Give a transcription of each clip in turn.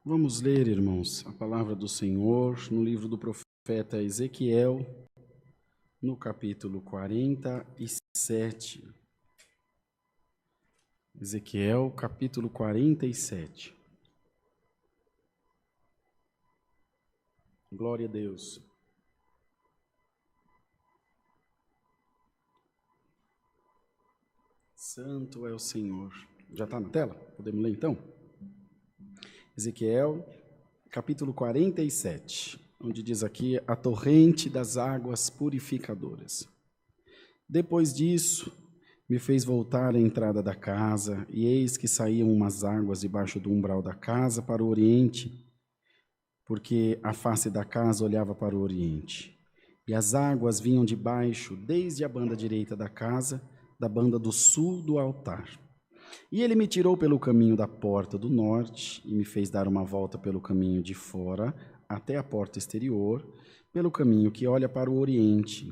Vamos ler, irmãos, a palavra do Senhor no livro do profeta Ezequiel, no capítulo 47. Ezequiel, capítulo 47. Glória a Deus. Santo é o Senhor. Já está na tela? Podemos ler então? Ezequiel, capítulo 47, onde diz aqui a torrente das águas purificadoras. Depois disso, me fez voltar à entrada da casa, e eis que saíam umas águas debaixo do umbral da casa para o oriente, porque a face da casa olhava para o oriente. E as águas vinham de baixo, desde a banda direita da casa, da banda do sul do altar. E ele me tirou pelo caminho da porta do norte e me fez dar uma volta pelo caminho de fora até a porta exterior, pelo caminho que olha para o oriente.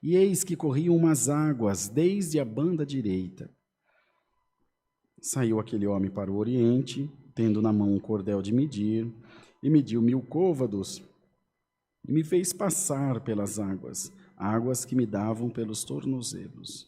E eis que corriam umas águas desde a banda direita. Saiu aquele homem para o oriente, tendo na mão um cordel de medir, e mediu 1000 côvados, e me fez passar pelas águas, águas que me davam pelos tornozelos.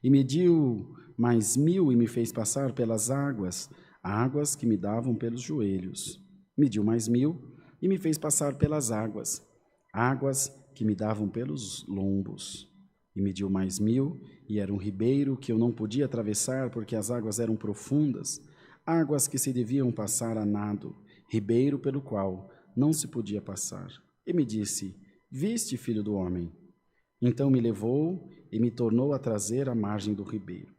E mediu mais 1000 e me fez passar pelas águas, águas que me davam pelos joelhos. Mediu mais 1000 e me fez passar pelas águas, águas que me davam pelos lombos. E mediu mais 1000 e era um ribeiro que eu não podia atravessar porque as águas eram profundas, águas que se deviam passar a nado, ribeiro pelo qual não se podia passar. E me disse: Viste, filho do homem? Então me levou e me tornou a trazer à margem do ribeiro.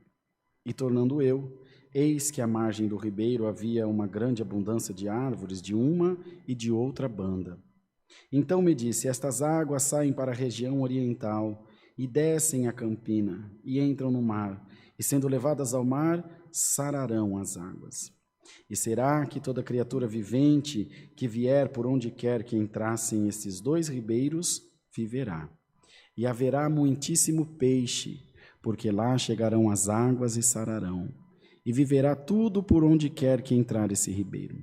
E tornando eu, eis que à margem do ribeiro havia uma grande abundância de árvores de uma e de outra banda. Então me disse: Estas águas saem para a região oriental e descem a campina e entram no mar, e sendo levadas ao mar, sararão as águas. E será que toda criatura vivente que vier por onde quer que entrassem estes 2 ribeiros, viverá. E haverá muitíssimo peixe, porque lá chegarão as águas e sararão, e viverá tudo por onde quer que entrar esse ribeiro.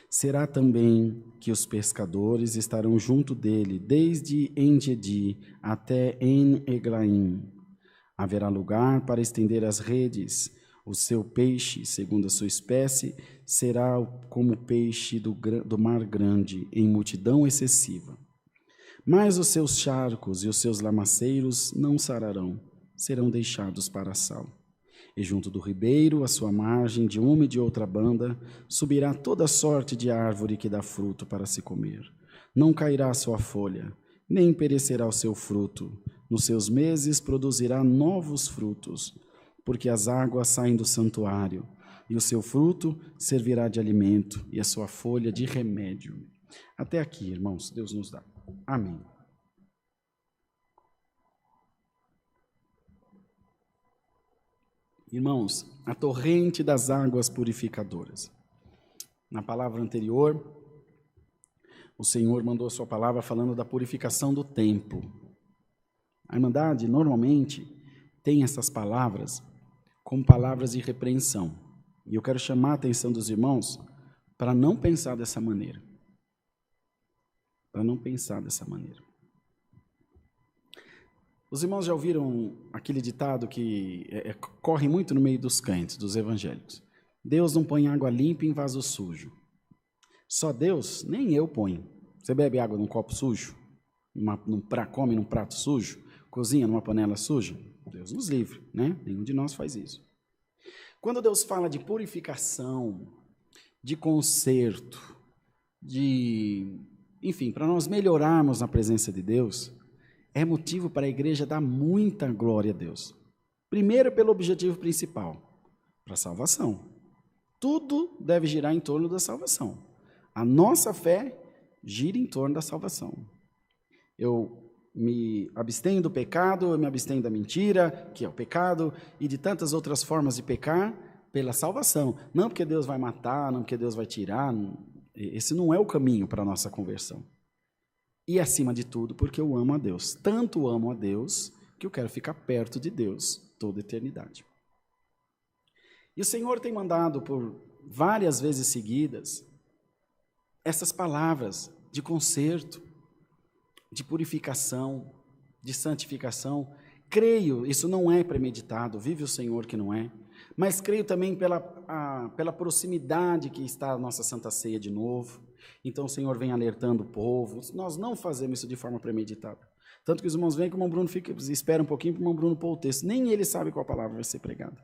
Será também que os pescadores estarão junto dele, desde En-Gedi até En-Eglaim. Haverá lugar para estender as redes. O seu peixe, segundo a sua espécie, será como peixe do mar grande, em multidão excessiva. Mas os seus charcos e os seus lamaceiros não sararão, serão deixados para sal. E junto do ribeiro, à sua margem, de uma e de outra banda, subirá toda sorte de árvore que dá fruto para se comer. Não cairá a sua folha, nem perecerá o seu fruto. Nos seus meses produzirá novos frutos, porque as águas saem do santuário, e o seu fruto servirá de alimento, e a sua folha de remédio. Até aqui, irmãos, Deus nos dá. Amém. Irmãos, a torrente das águas purificadoras. Na palavra anterior, o Senhor mandou a sua palavra falando da purificação do templo. A Irmandade, normalmente, tem essas palavras como palavras de repreensão. E eu quero chamar a atenção dos irmãos para não pensar dessa maneira. Para não pensar dessa maneira. Os irmãos já ouviram aquele ditado que corre muito no meio dos crentes, dos evangélicos. Deus não põe água limpa em vaso sujo. Só Deus, nem eu ponho. Você bebe água num copo sujo? Come num prato sujo? Cozinha numa panela suja? Deus nos livre, né? Nenhum de nós faz isso. Quando Deus fala de purificação, de conserto, enfim, para nós melhorarmos na presença de Deus, é motivo para a igreja dar muita glória a Deus. Primeiro, pelo objetivo principal, para a salvação. Tudo deve girar em torno da salvação. A nossa fé gira em torno da salvação. Eu me abstenho do pecado, eu me abstenho da mentira, que é o pecado, e de tantas outras formas de pecar, pela salvação. Não porque Deus vai matar, não porque Deus vai tirar. Esse não é o caminho para a nossa conversão. E, acima de tudo, porque eu amo a Deus. Tanto amo a Deus, que eu quero ficar perto de Deus toda a eternidade. E o Senhor tem mandado, por várias vezes seguidas, essas palavras de conserto, de purificação, de santificação. Creio, isso não é premeditado, vive o Senhor que não é, mas creio também pela proximidade que está a nossa Santa Ceia de novo. Então o Senhor vem alertando o povo. Nós não fazemos isso de forma premeditada. Tanto que os irmãos vêm que o irmão Bruno espera um pouquinho para o irmão Bruno pôr o texto. Nem ele sabe qual palavra vai ser pregada.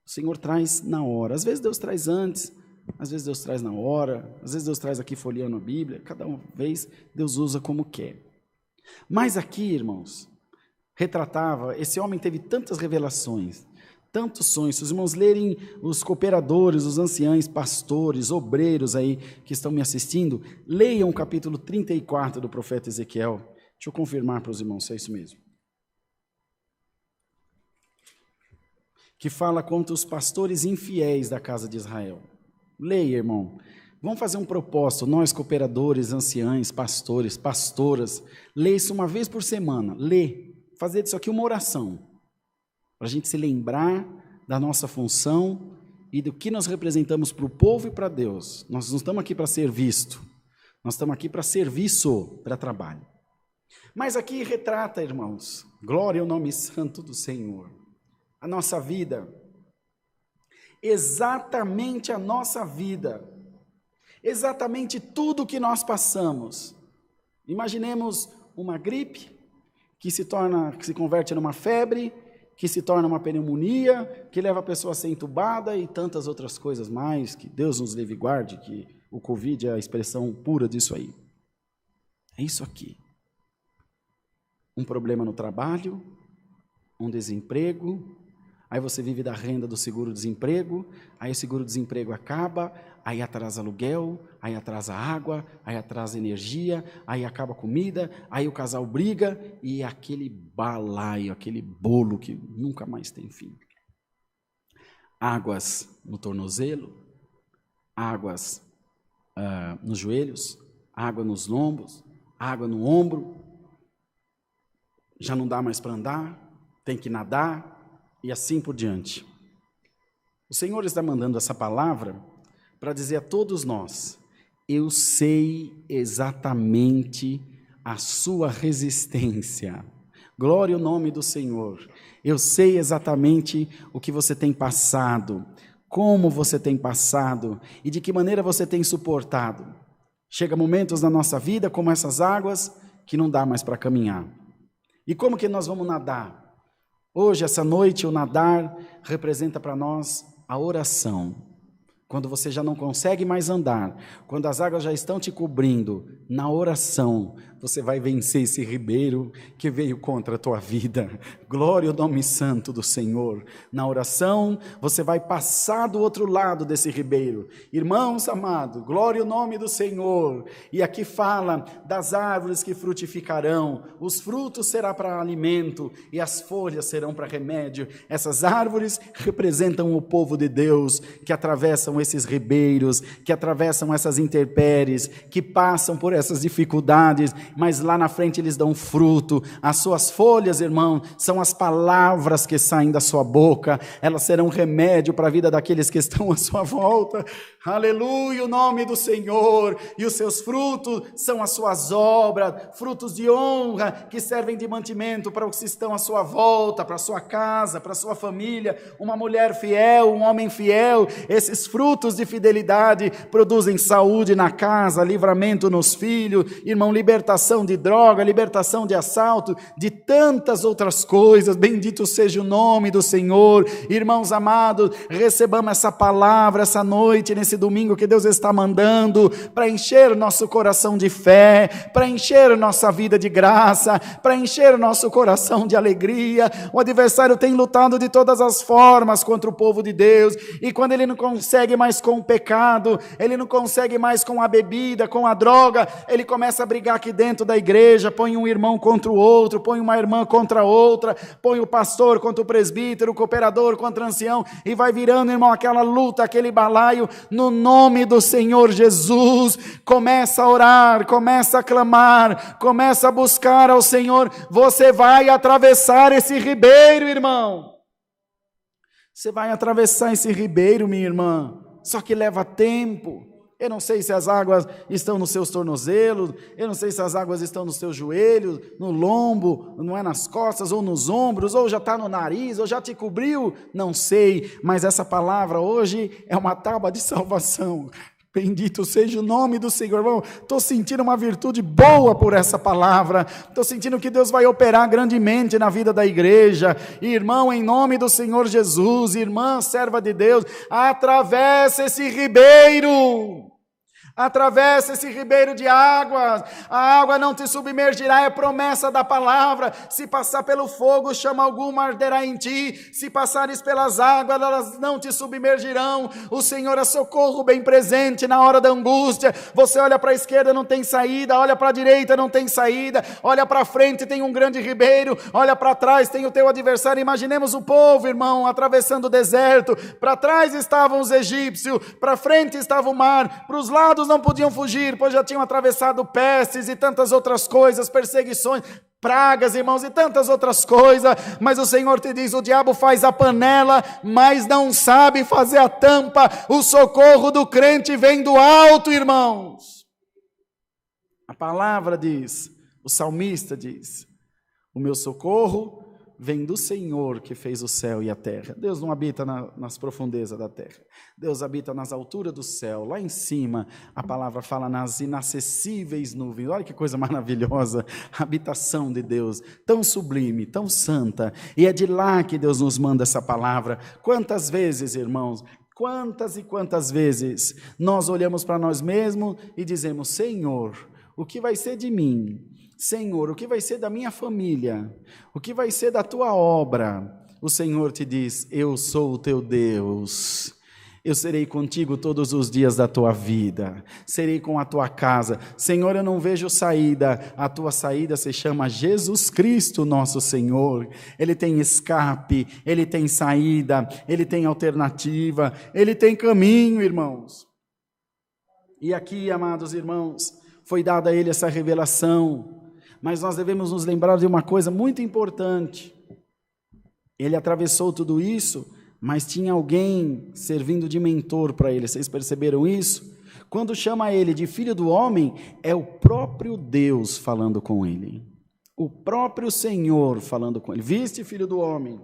O Senhor traz na hora. Às vezes Deus traz antes, às vezes Deus traz na hora, às vezes Deus traz aqui folheando a Bíblia. Cada vez Deus usa como quer. Mas aqui, irmãos, retratava, esse homem teve tantas revelações, tantos sonhos. Se os irmãos lerem, os cooperadores, os anciãos, pastores, obreiros aí que estão me assistindo, leiam o capítulo 34 do profeta Ezequiel. Deixa eu confirmar para os irmãos se é isso mesmo. Que fala contra os pastores infiéis da casa de Israel. Leia, irmão. Vamos fazer um propósito, nós cooperadores, anciãos, pastores, pastoras, leia isso uma vez por semana. Lê, fazer disso aqui uma oração. Para a gente se lembrar da nossa função e do que nós representamos para o povo e para Deus. Nós não estamos aqui para ser visto, nós estamos aqui para serviço, para trabalho. Mas aqui retrata, irmãos, glória ao nome santo do Senhor, a nossa vida, exatamente a nossa vida, exatamente tudo que nós passamos. Imaginemos uma gripe que se converte numa febre, que se torna uma pneumonia, que leva a pessoa a ser entubada e tantas outras coisas mais, que Deus nos livre e guarde, que o Covid é a expressão pura disso aí. É isso aqui. Um problema no trabalho, um desemprego, aí você vive da renda do seguro-desemprego, aí o seguro-desemprego acaba, aí atrasa aluguel, aí atrasa água, aí atrasa energia, aí acaba a comida, aí o casal briga e aquele balaio, aquele bolo que nunca mais tem fim. Águas no tornozelo, águas nos joelhos, água nos lombos, água no ombro, já não dá mais para andar, tem que nadar e assim por diante. O Senhor está mandando essa palavra para dizer a todos nós: eu sei exatamente a sua resistência. Glória ao nome do Senhor. Eu sei exatamente o que você tem passado, como você tem passado e de que maneira você tem suportado. Chega momentos na nossa vida, como essas águas, que não dá mais para caminhar. E como que nós vamos nadar? Hoje, essa noite, o nadar representa para nós a oração. Quando você já não consegue mais andar, quando as águas já estão te cobrindo, na oração, você vai vencer esse ribeiro que veio contra a tua vida. Glória ao nome santo do Senhor. Na oração, você vai passar do outro lado desse ribeiro. Irmãos amados, glória ao nome do Senhor. E aqui fala das árvores que frutificarão. Os frutos serão para alimento e as folhas serão para remédio. Essas árvores representam o povo de Deus que atravessam esses ribeiros, que atravessam essas intempéries, que passam por essas dificuldades, mas lá na frente eles dão fruto. As suas folhas, irmão, são as palavras que saem da sua boca, elas serão remédio para a vida daqueles que estão à sua volta. Aleluia, o nome do Senhor. E os seus frutos são as suas obras, frutos de honra, que servem de mantimento para os que estão à sua volta, para a sua casa, para a sua família. Uma mulher fiel, um homem fiel, esses frutos de fidelidade produzem saúde na casa, livramento nos filhos, irmão, libertação libertação de droga, libertação de assalto, de tantas outras coisas. Bendito seja o nome do Senhor. Irmãos amados, recebamos essa palavra essa noite, nesse domingo que Deus está mandando, para encher o nosso coração de fé, para encher nossa vida de graça, para encher o nosso coração de alegria. O adversário tem lutado de todas as formas contra o povo de Deus, e quando ele não consegue mais com o pecado, ele não consegue mais com a bebida, com a droga, ele começa a brigar aqui dentro da igreja, põe um irmão contra o outro, põe uma irmã contra a outra, põe o pastor contra o presbítero, o cooperador contra o ancião, e vai virando, irmão, aquela luta, aquele balaio. No nome do Senhor Jesus, começa a orar, começa a clamar, começa a buscar ao Senhor. Você vai atravessar esse ribeiro, irmão. Você vai atravessar esse ribeiro, minha irmã, só que leva tempo. Eu não sei se as águas estão nos seus tornozelos, eu não sei se as águas estão nos seus joelhos, no lombo, não é nas costas, ou nos ombros, ou já está no nariz, ou já te cobriu, não sei, mas essa palavra hoje é uma tábua de salvação. Bendito seja o nome do Senhor, irmão. Estou sentindo uma virtude boa por essa palavra, estou sentindo que Deus vai operar grandemente na vida da igreja. Irmão, em nome do Senhor Jesus, irmã, serva de Deus, atravessa esse ribeiro. Atravessa esse ribeiro de águas, a água não te submergirá, é promessa da palavra. Se passar pelo fogo, chama alguma, arderá em ti. Se passares pelas águas, elas não te submergirão. O Senhor é socorro bem presente na hora da angústia. Você olha para a esquerda, não tem saída, olha para a direita, não tem saída, olha para frente, tem um grande ribeiro, olha para trás, tem o teu adversário. Imaginemos o povo, irmão, atravessando o deserto. Para trás estavam os egípcios, para frente estava o mar, para os lados não podiam fugir, pois já tinham atravessado pestes e tantas outras coisas, perseguições, pragas, irmãos, e tantas outras coisas. Mas o Senhor te diz: o diabo faz a panela, mas não sabe fazer a tampa. O socorro do crente vem do alto, irmãos. A palavra diz, o salmista diz: o meu socorro vem do Senhor que fez o céu e a terra. Deus não habita nas profundezas da terra. Deus habita nas alturas do céu. Lá em cima, a palavra fala nas inacessíveis nuvens. Olha que coisa maravilhosa. A habitação de Deus, tão sublime, tão santa. E é de lá que Deus nos manda essa palavra. Quantas vezes, irmãos, quantas e quantas vezes nós olhamos para nós mesmos e dizemos: Senhor, o que vai ser de mim? Senhor, o que vai ser da minha família? O que vai ser da tua obra? O Senhor te diz: eu sou o teu Deus. Eu serei contigo todos os dias da tua vida. Serei com a tua casa. Senhor, eu não vejo saída. A tua saída se chama Jesus Cristo, nosso Senhor. Ele tem escape, Ele tem saída, Ele tem alternativa, Ele tem caminho, irmãos. E aqui, amados irmãos, foi dada a Ele essa revelação. Mas nós devemos nos lembrar de uma coisa muito importante. Ele atravessou tudo isso, mas tinha alguém servindo de mentor para ele. Vocês perceberam isso? Quando chama ele de filho do homem, é o próprio Deus falando com ele. O próprio Senhor falando com ele. Viste, filho do homem?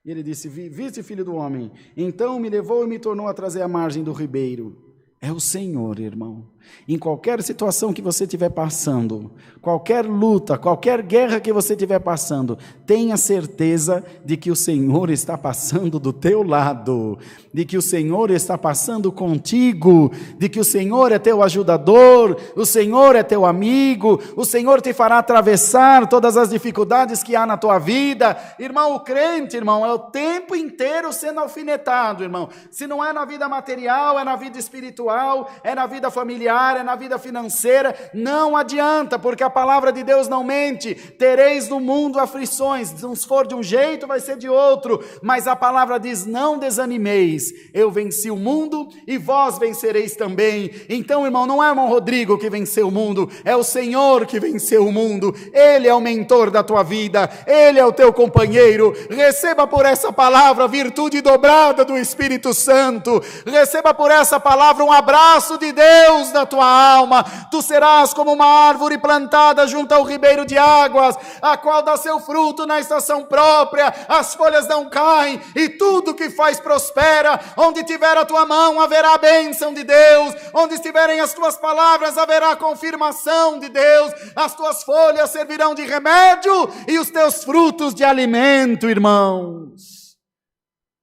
E ele disse: viste, filho do homem? Então me levou e me tornou a trazer à margem do ribeiro. É o Senhor, irmão. Em qualquer situação que você estiver passando, qualquer luta, qualquer guerra que você estiver passando, tenha certeza de que o Senhor está passando do teu lado, de que o Senhor está passando contigo, de que o Senhor é teu ajudador, o Senhor é teu amigo, o Senhor te fará atravessar todas as dificuldades que há na tua vida. Irmão, o crente, irmão, é o tempo inteiro sendo alfinetado, irmão. Se não é na vida material, é na vida espiritual, é na vida familiar, é na vida financeira, não adianta, porque a palavra de Deus não mente. Tereis no mundo aflições, se for de um jeito, vai ser de outro, mas a palavra diz: não desanimeis, eu venci o mundo e vós vencereis também. Então, irmão, não é o irmão Rodrigo que venceu o mundo, é o Senhor que venceu o mundo. Ele é o mentor da tua vida, Ele é o teu companheiro. Receba por essa palavra virtude dobrada do Espírito Santo, receba por essa palavra um abraço de Deus na a tua alma. Tu serás como uma árvore plantada junto ao ribeiro de águas, a qual dá seu fruto na estação própria, as folhas não caem, e tudo que faz prospera. Onde tiver a tua mão, haverá a bênção de Deus. Onde estiverem as tuas palavras, haverá a confirmação de Deus. As tuas folhas servirão de remédio e os teus frutos de alimento, irmãos.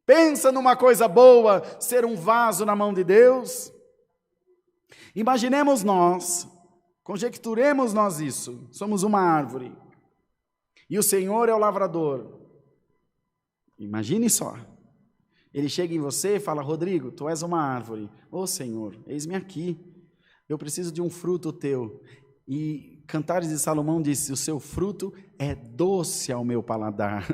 Pensa numa coisa boa, ser um vaso na mão de Deus. Imaginemos nós, conjecturemos nós isso, somos uma árvore, e o Senhor é o lavrador. Imagine só, Ele chega em você e fala: Rodrigo, tu és uma árvore. Ô Senhor, eis-me aqui, eu preciso de um fruto teu. E Cantares de Salomão disse: o seu fruto é doce ao meu paladar.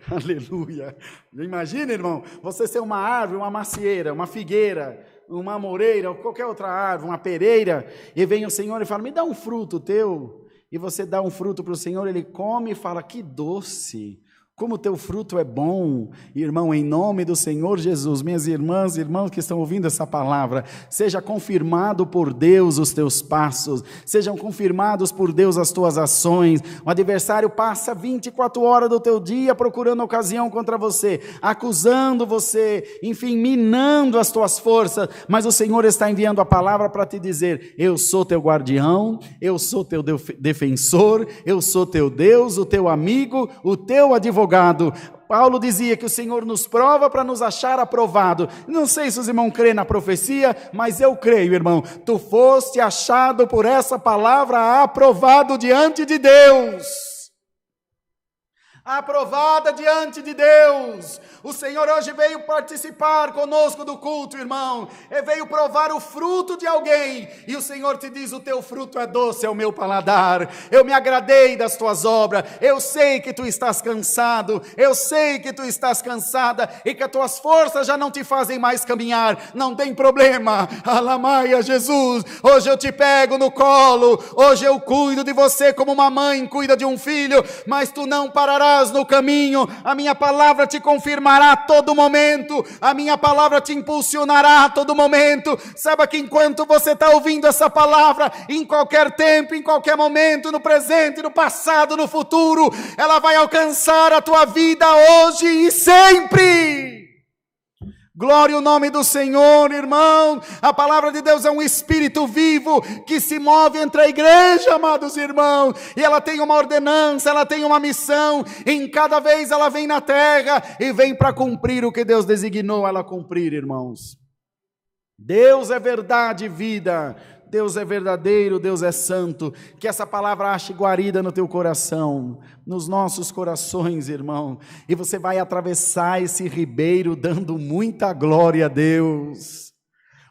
Aleluia. Imagina, irmão, você ser uma árvore, uma macieira, uma figueira, uma amoreira, ou qualquer outra árvore, uma pereira, e vem o Senhor e fala: me dá um fruto teu. E você dá um fruto para o Senhor, Ele come e fala: que doce, como o teu fruto é bom. Irmão, em nome do Senhor Jesus, minhas irmãs e irmãos que estão ouvindo essa palavra, seja confirmado por Deus os teus passos, sejam confirmados por Deus as tuas ações. O adversário passa 24 horas do teu dia procurando ocasião contra você, acusando você, enfim, minando as tuas forças, mas o Senhor está enviando a palavra para te dizer: eu sou teu guardião, eu sou teu defensor, eu sou teu Deus, o teu amigo, o teu advogado. Paulo dizia que o Senhor nos prova para nos achar aprovado. Não sei se os irmãos creem na profecia, mas eu creio, irmão. Tu foste achado por essa palavra aprovado diante de Deus. Aprovada diante de Deus. O Senhor hoje veio participar conosco do culto, irmão. Ele veio provar o fruto de alguém. E o Senhor te diz: o teu fruto é doce ao meu paladar. Eu me agradei das tuas obras. Eu sei que tu estás cansado. Eu sei que tu estás cansada. E que as tuas forças já não te fazem mais caminhar. Não tem problema. Alamaia, Jesus. Hoje eu te pego no colo. Hoje eu cuido de você como uma mãe cuida de um filho. Mas tu não pararás no caminho. A minha palavra te confirmará a todo momento, a minha palavra te impulsionará a todo momento. Saiba que enquanto você está ouvindo essa palavra, em qualquer tempo, em qualquer momento, no presente, no passado, no futuro, ela vai alcançar a tua vida hoje e sempre. Glória ao nome do Senhor, irmão. A palavra de Deus é um espírito vivo que se move entre a igreja, amados irmãos. E ela tem uma ordenança, ela tem uma missão. Em cada vez ela vem na terra e vem para cumprir o que Deus designou ela cumprir, irmãos. Deus é verdade e vida. Deus é verdadeiro, Deus é santo. Que essa palavra ache guarida no teu coração, nos nossos corações, irmão. E você vai atravessar esse ribeiro dando muita glória a Deus.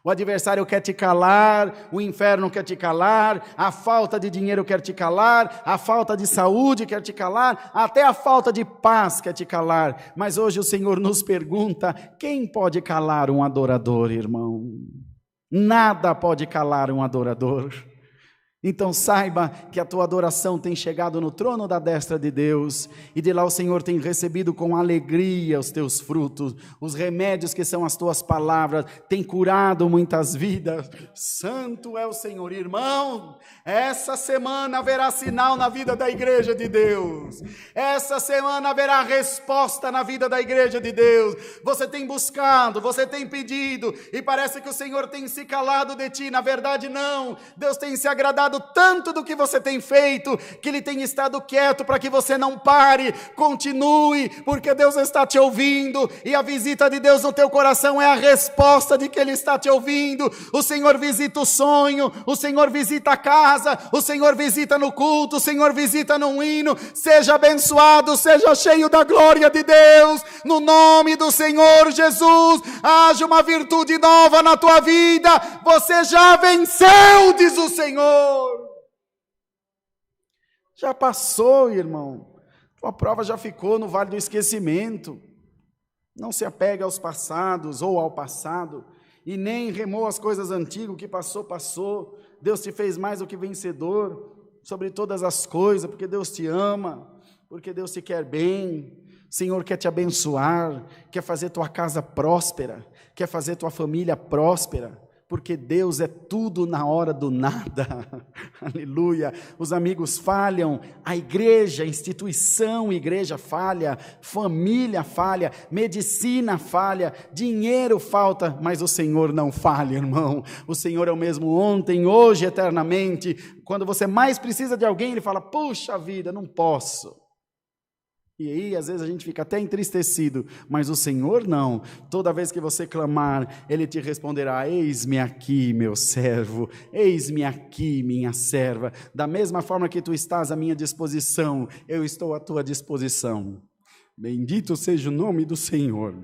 O adversário quer te calar, o inferno quer te calar, a falta de dinheiro quer te calar, a falta de saúde quer te calar, até a falta de paz quer te calar. Mas hoje o Senhor nos pergunta: quem pode calar um adorador, irmão? Nada pode calar um adorador. Então saiba que a tua adoração tem chegado no trono da destra de Deus, e de lá o Senhor tem recebido com alegria os teus frutos, os remédios que são as tuas palavras, tem curado muitas vidas. Santo é o Senhor, irmão. Essa semana haverá sinal na vida da igreja de Deus, essa semana haverá resposta na vida da igreja de Deus. Você tem buscado, você tem pedido, e parece que o Senhor tem se calado de ti. Na verdade não, Deus tem se agradado tanto do que você tem feito, que Ele tem estado quieto para que você não pare. Continue, porque Deus está te ouvindo, e a visita de Deus no teu coração é a resposta de que Ele está te ouvindo. O Senhor visita o sonho, o Senhor visita a casa, o Senhor visita no culto, o Senhor visita num hino. Seja abençoado, seja cheio da glória de Deus, no nome do Senhor Jesus. Haja uma virtude nova na tua vida. Você já venceu, diz o Senhor. Já passou, irmão. Tua prova já ficou no vale do esquecimento. Não se apega aos passados ou ao passado, e nem remou as coisas antigas. O que passou, passou. Deus te fez mais do que vencedor sobre todas as coisas, porque Deus te ama, porque Deus te quer bem. O Senhor quer te abençoar, quer fazer tua casa próspera, quer fazer tua família próspera. porque Deus é tudo na hora do nada, aleluia. Os amigos falham, a igreja, a instituição, igreja falha, família falha, medicina falha, dinheiro falta, mas o Senhor não falha, irmão. O Senhor é o mesmo ontem, hoje, eternamente. Quando você mais precisa de alguém, Ele fala, puxa vida, não posso. E aí, às vezes, a gente fica até entristecido, mas o Senhor não. Toda vez que você clamar, Ele te responderá, eis-me aqui, meu servo, eis-me aqui, minha serva. Da mesma forma que tu estás à minha disposição, eu estou à tua disposição. Bendito seja o nome do Senhor.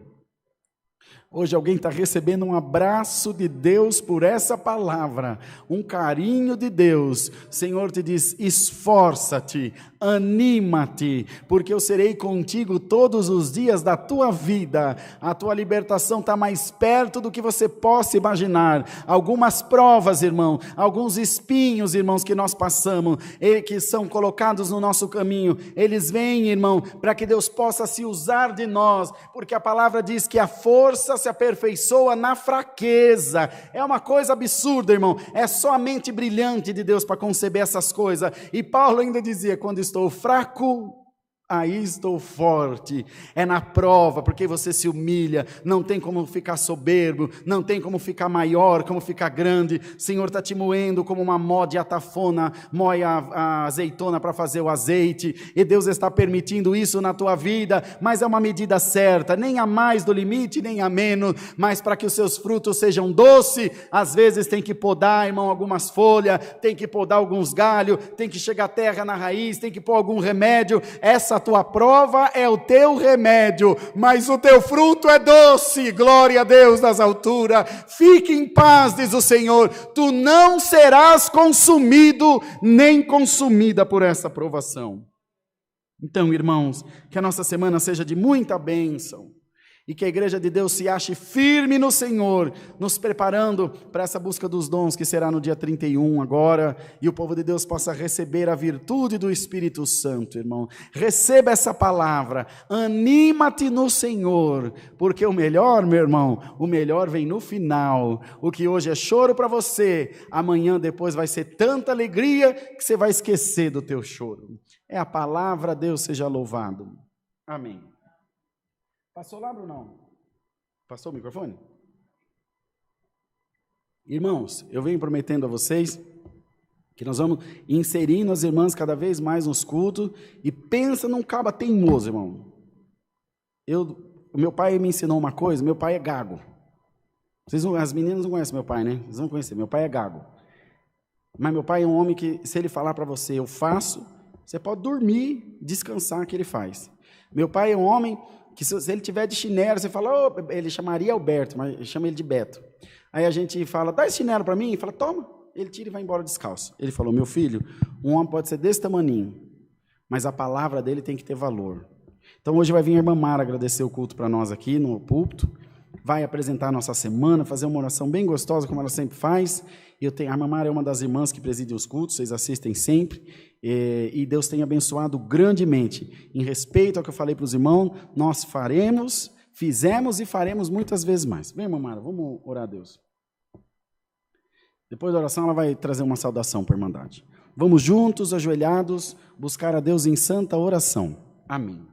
Hoje alguém está recebendo um abraço de Deus por essa palavra, um carinho de Deus. O Senhor te diz, esforça-te, anima-te, porque eu serei contigo todos os dias da tua vida. A tua libertação está mais perto do que você possa imaginar. Algumas provas, irmão, alguns espinhos, irmãos, que nós passamos, que são colocados no nosso caminho, eles vêm, irmão, para que Deus possa se usar de nós, porque a palavra diz que a força se aperfeiçoa na fraqueza. É uma coisa absurda, irmão, é só a mente brilhante de Deus para conceber essas coisas. E Paulo ainda dizia, quando estou fraco, aí estou forte. É na prova, porque você se humilha, não tem como ficar soberbo, não tem como ficar maior, como ficar grande. O Senhor está te moendo como uma mó de atafona moe a azeitona para fazer o azeite, e Deus está permitindo isso na tua vida, mas é uma medida certa, nem a mais do limite, nem a menos, mas para que os seus frutos sejam doces, às vezes tem que podar, irmão, algumas folhas, tem que podar alguns galhos, tem que chegar terra na raiz, tem que pôr algum remédio. Essa a tua prova é o teu remédio, mas o teu fruto é doce. Glória a Deus das alturas. Fique em paz, diz o Senhor, tu não serás consumido nem consumida por essa provação. Então, irmãos, que a nossa semana seja de muita bênção, e que a igreja de Deus se ache firme no Senhor, nos preparando para essa busca dos dons, que será no dia 31 agora, e o povo de Deus possa receber a virtude do Espírito Santo, irmão. Receba essa palavra, anima-te no Senhor, porque o melhor, meu irmão, o melhor vem no final. O que hoje é choro para você, amanhã depois vai ser tanta alegria, que você vai esquecer do teu choro. É a palavra, Deus seja louvado. Amém. Passou lá, Brunão? Passou o microfone? Irmãos, eu venho prometendo a vocês que nós vamos inserindo as irmãs cada vez mais nos cultos, e pensa num caba teimoso, irmão. O meu pai me ensinou uma coisa, meu pai é gago. As meninas não conhecem meu pai, né? Vocês vão conhecer, meu pai é gago. Mas meu pai é um homem que, se ele falar para você, eu faço, você pode dormir, descansar que ele faz. Meu pai é um homem que se ele tiver de chinelo, você fala, oh, ele chamaria Alberto, mas chama ele de Beto. Aí a gente fala, dá esse chinelo para mim, e fala, toma. Ele tira e vai embora descalço. Ele falou, meu filho, um homem pode ser desse tamaninho, mas a palavra dele tem que ter valor. Então hoje vai vir a irmã Mara agradecer o culto para nós aqui no púlpito, vai apresentar a nossa semana, fazer uma oração bem gostosa, como ela sempre faz. A irmã Mara é uma das irmãs que preside os cultos, vocês assistem sempre, e Deus tem abençoado grandemente. Em respeito ao que eu falei para os irmãos, nós fizemos e faremos muitas vezes mais. Vem, irmã Mara, vamos orar a Deus. Depois da oração, ela vai trazer uma saudação para a Irmandade. Vamos juntos, ajoelhados, buscar a Deus em santa oração. Amém.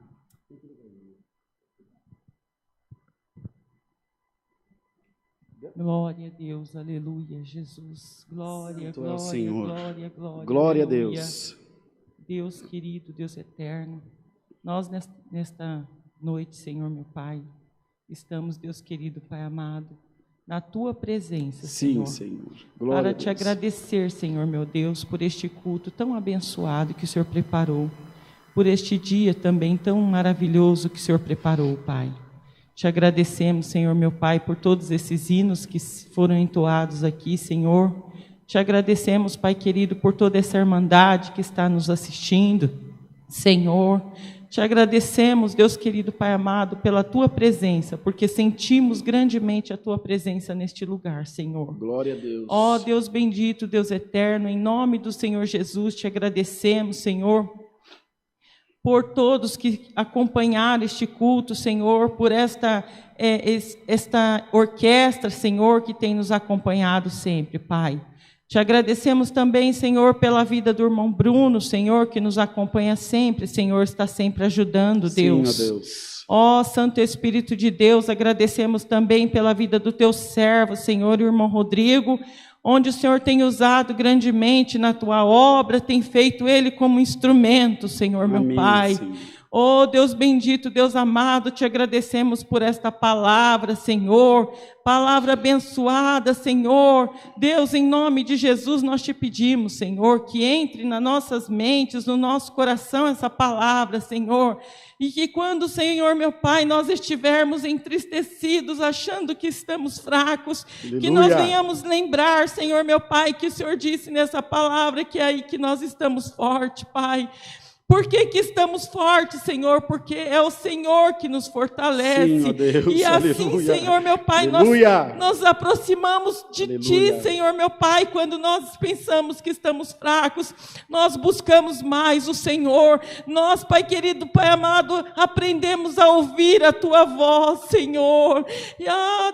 Glória a Deus, aleluia, Jesus, glória, Santo glória, Senhor. glória, glória. Glória a aleluia. Deus. Deus querido, Deus eterno, nós nesta noite, Senhor meu Pai, estamos, Deus querido, Pai amado, na Tua presença, Sim, Senhor. Senhor. Glória Para a Te Deus. agradecer, Senhor meu Deus, por este culto tão abençoado que o Senhor preparou, por este dia também tão maravilhoso que o Senhor preparou, Pai. Te agradecemos, Senhor meu Pai, por todos esses hinos que foram entoados aqui, Senhor. Te agradecemos, Pai querido, por toda essa irmandade que está nos assistindo, Senhor. Te agradecemos, Deus querido, Pai amado, pela Tua presença, porque sentimos grandemente a Tua presença neste lugar, Senhor. Glória a Deus. Ó Deus bendito, Deus eterno, em nome do Senhor Jesus, te agradecemos, Senhor, por todos que acompanharam este culto, Senhor, por esta orquestra, Senhor, que tem nos acompanhado sempre, Pai. Te agradecemos também, Senhor, pela vida do irmão Bruno, Senhor, que nos acompanha sempre, Senhor, está sempre ajudando, Deus. Sim, ó Deus. Ó Santo Espírito de Deus, agradecemos também pela vida do teu servo, Senhor, o irmão Rodrigo, onde o Senhor tem usado grandemente na tua obra, tem feito ele como instrumento, Senhor, meu Amém, Pai. Senhor. Oh, Deus bendito, Deus amado, te agradecemos por esta palavra, Senhor, palavra abençoada, Senhor. Deus, em nome de Jesus, nós te pedimos, Senhor, que entre nas nossas mentes, no nosso coração essa palavra, Senhor, e que quando, Senhor, meu Pai, nós estivermos entristecidos, achando que estamos fracos, Aleluia. que nós venhamos lembrar, Senhor, meu Pai, que o Senhor disse nessa palavra, que é aí que nós estamos fortes, Pai. Por que que estamos fortes, Senhor? Porque é o Senhor que nos fortalece. Sim, ó Deus, e assim, aleluia. Senhor, meu Pai, Aleluia. nós aproximamos de Aleluia. Ti, Senhor, meu Pai, quando nós pensamos que estamos fracos, nós buscamos mais o Senhor. Nós, Pai querido, Pai amado, aprendemos a ouvir a Tua voz, Senhor. E,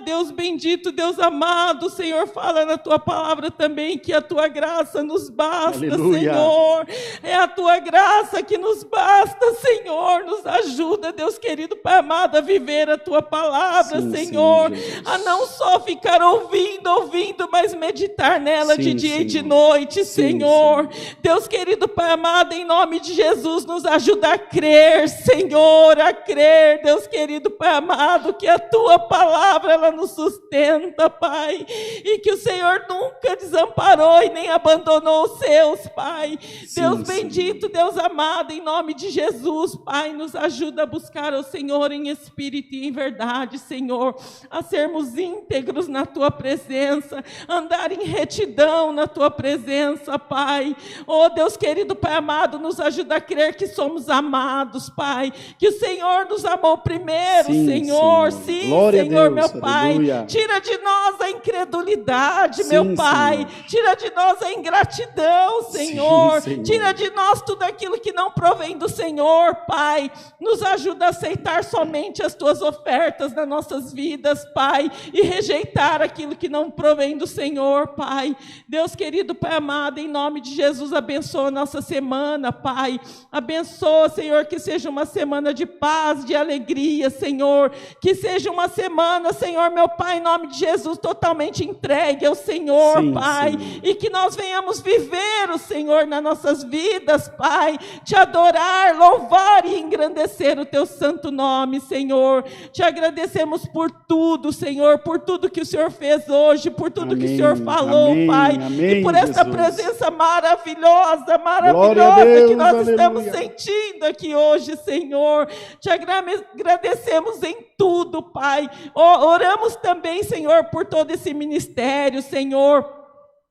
Deus bendito, Deus amado, Senhor, fala na Tua palavra também que a Tua graça nos basta, Aleluia. Senhor. É a Tua graça que nos basta, Senhor, nos ajuda, Deus querido, Pai amado, a viver a Tua palavra, Sim, Senhor, sim, a não só ficar ouvindo, mas meditar nela Sim, de dia e de Senhor. noite, Sim, Senhor. Deus querido, Pai amado, em nome de Jesus, nos ajuda a crer, Senhor, a crer, Deus querido, Pai amado, que a Tua palavra, ela nos sustenta, Pai, e que o Senhor nunca desamparou e nem abandonou os seus, Pai. Sim, Deus sim. bendito, Deus amado, em nome de Jesus, Pai, nos ajuda a buscar o Senhor em espírito e em verdade, Senhor, a sermos íntegros na Tua presença, andar em retidão na Tua presença, Pai. Oh, Deus querido, Pai amado, nos ajuda a crer que somos amados, Pai, que o Senhor nos amou primeiro, Sim, Senhor, Senhor. sim, Glória a Senhor, Deus, meu Pai, aleluia. tira de nós a incredulidade, Sim, meu Pai, Senhor. tira de nós a ingratidão, Senhor, Senhor. tira de nós tudo aquilo que não provém do Senhor, Pai. Nos ajuda a aceitar somente as Tuas ofertas nas nossas vidas, Pai, e rejeitar aquilo que não provém do Senhor, Pai. Deus querido, Pai amado, em nome de Jesus, abençoa a nossa semana, Pai. Abençoa, Senhor, que seja uma semana de paz, de alegria, Senhor. Que seja uma semana, Senhor, meu Pai, em nome de Jesus, totalmente entregue ao Senhor, Sim, Pai. Senhor. E que nós venhamos viver o Senhor nas nossas vidas, Pai. Te adorar, louvar e engrandecer o Teu santo nome, Senhor. Te agradecemos por tudo, Senhor, por tudo que o Senhor fez hoje, por tudo que o Amém, Senhor falou, amém, Pai. amém, E por esta Jesus. presença maravilhosa, Glória a Deus, que nós estamos aleluia. sentindo aqui hoje, Senhor. Te agradecemos em tudo, Pai. Oramos também, Senhor, por todo esse ministério, Senhor.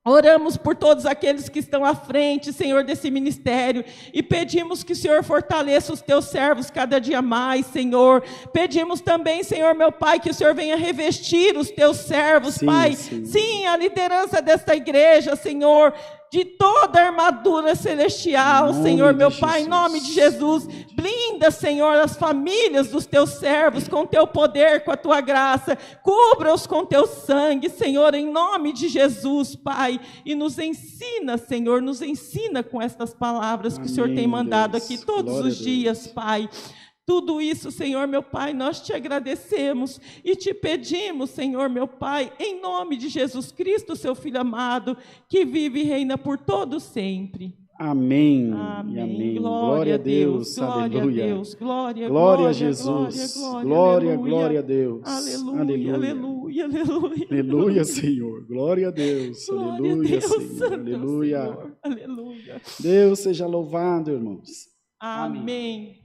Oramos por todos aqueles que estão à frente, Senhor, desse ministério, e pedimos que o Senhor fortaleça os Teus servos cada dia mais, Senhor. Pedimos também, Senhor, meu Pai, que o Senhor venha revestir os Teus servos, Sim, Pai. sim. Sim, a liderança desta igreja, Senhor, de toda a armadura celestial, Em nome Senhor, meu de Pai, em Jesus. nome de Jesus. Blinda, Senhor, as famílias dos Teus servos com Teu poder, com a Tua graça. Cubra-os com Teu sangue, Senhor, em nome de Jesus, Pai. E nos ensina, Senhor, nos ensina com estas palavras que o Senhor Amém, tem mandado Deus. aqui todos Glória os a Deus. dias, Pai. Tudo isso, Senhor, meu Pai, nós te agradecemos e te pedimos, Senhor, meu Pai, em nome de Jesus Cristo, Seu Filho amado, que vive e reina por todo sempre. Amém. Amém. E amém. Glória a Deus, glória aleluia. a Deus, glória, Glória a Jesus. Glória, aleluia. glória a Deus. Aleluia, Aleluia. aleluia, aleluia. Aleluia, Senhor. Glória a Deus. Glória a Aleluia, Deus, Senhor. santo Aleluia. Senhor. Aleluia. Deus seja louvado, irmãos. Amém.